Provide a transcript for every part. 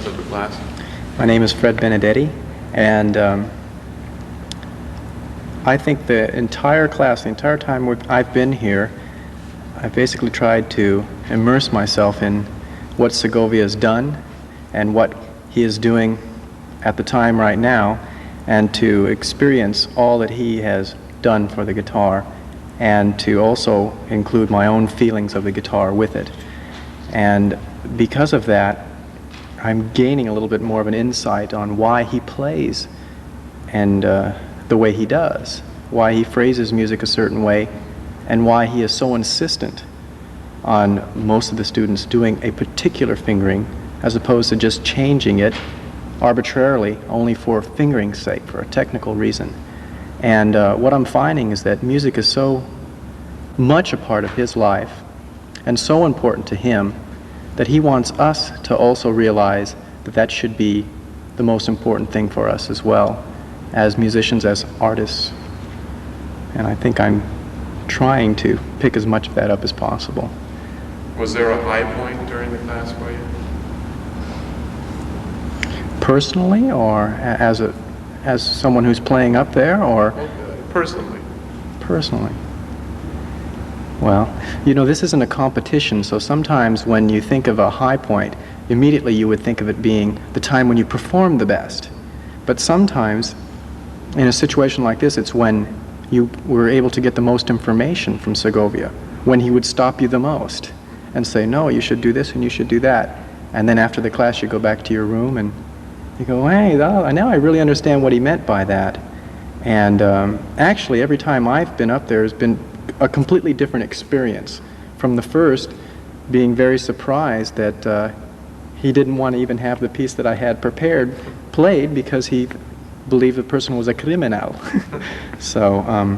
of the class? My name is Fred Benedetti, and I think the entire class, the entire time I've been here, I've basically tried to immerse myself in what Segovia has done and what he is doing at the time right now, and to experience all that he has done for the guitar, and to also include my own feelings of the guitar with it. And because of that, I'm gaining a little bit more of an insight on why he plays and the way he does, why he phrases music a certain way, and why he is so insistent on most of the students doing a particular fingering as opposed to just changing it arbitrarily only for fingering's sake, for a technical reason. And what I'm finding is that music is so much a part of his life and so important to him that he wants us to also realize that that should be the most important thing for us as well, as musicians, as artists. And I think I'm trying to pick as much of that up as possible. Was there a high point during the class for you? Personally, or as someone who's playing up there, or? Personally. Personally. Well, you know, this isn't a competition, so sometimes when you think of a high point, immediately you would think of it being the time when you perform the best. But sometimes, in a situation like this, it's when you were able to get the most information from Segovia, when he would stop you the most and say, no, you should do this and you should do that. And then after the class, you go back to your room and you go, hey, now I really understand what he meant by that. And actually, every time I've been up there has been a completely different experience. From the first, being very surprised that he didn't want to even have the piece that I had prepared played because he believed the person was a criminal. So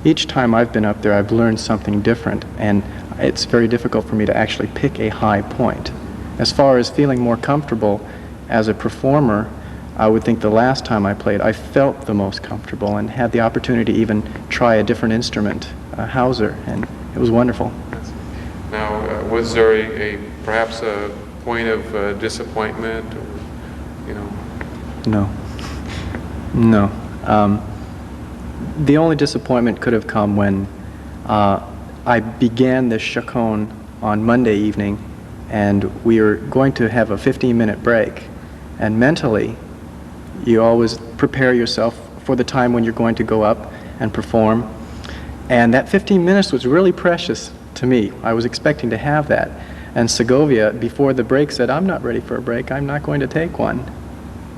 each time I've been up there, I've learned something different, and it's very difficult for me to actually pick a high point. As far as feeling more comfortable as a performer, I would think the last time I played, I felt the most comfortable and had the opportunity to even try a different instrument, a Hauser, and it was wonderful. Now, was there perhaps a point of disappointment, or, you know? No. The only disappointment could have come when I began this chaconne on Monday evening, and we were going to have a 15-minute break, and mentally, you always prepare yourself for the time when you're going to go up and perform. And that 15 minutes was really precious to me. I was expecting to have that. And Segovia, before the break, said, I'm not ready for a break. I'm not going to take one.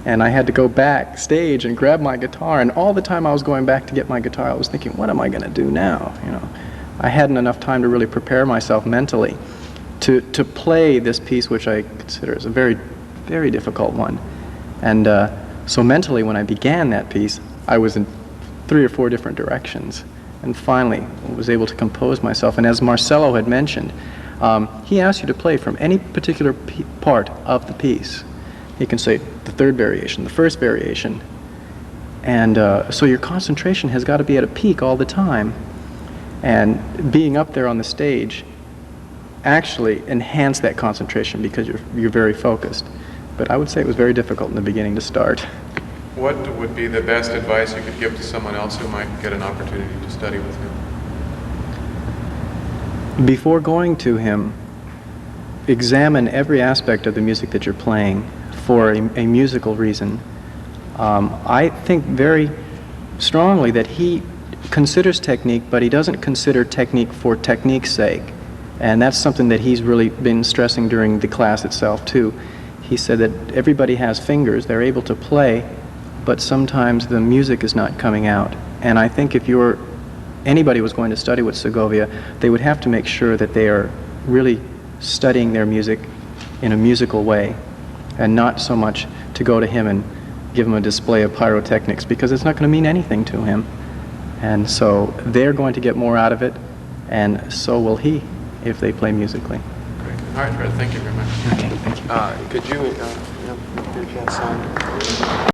And I had to go backstage and grab my guitar. And all the time I was going back to get my guitar, I was thinking, what am I going to do now? You know, I hadn't enough time to really prepare myself mentally to play this piece, which I consider as a very, very difficult one. And so mentally, when I began that piece, I was in 3 or 4 different directions, and finally was able to compose myself. And as Marcelo had mentioned, he asks you to play from any particular part of the piece. He can say the 3rd variation, the 1st variation, and so your concentration has got to be at a peak all the time. And being up there on the stage actually enhanced that concentration because you're very focused. But I would say it was very difficult in the beginning to start. What would be the best advice you could give to someone else who might get an opportunity to study with him? Before going to him, examine every aspect of the music that you're playing for a musical reason. I think very strongly that he considers technique, but he doesn't consider technique for technique's sake. And that's something that he's really been stressing during the class itself too. He said that everybody has fingers, they're able to play, but sometimes the music is not coming out. And I think if anybody was going to study with Segovia, they would have to make sure that they are really studying their music in a musical way, and not so much to go to him and give him a display of pyrotechnics, because it's not going to mean anything to him. And so they're going to get more out of it, and so will he if they play musically. Great. All right, Fred, thank you very much. Okay, thank you. Could you, if you had signed?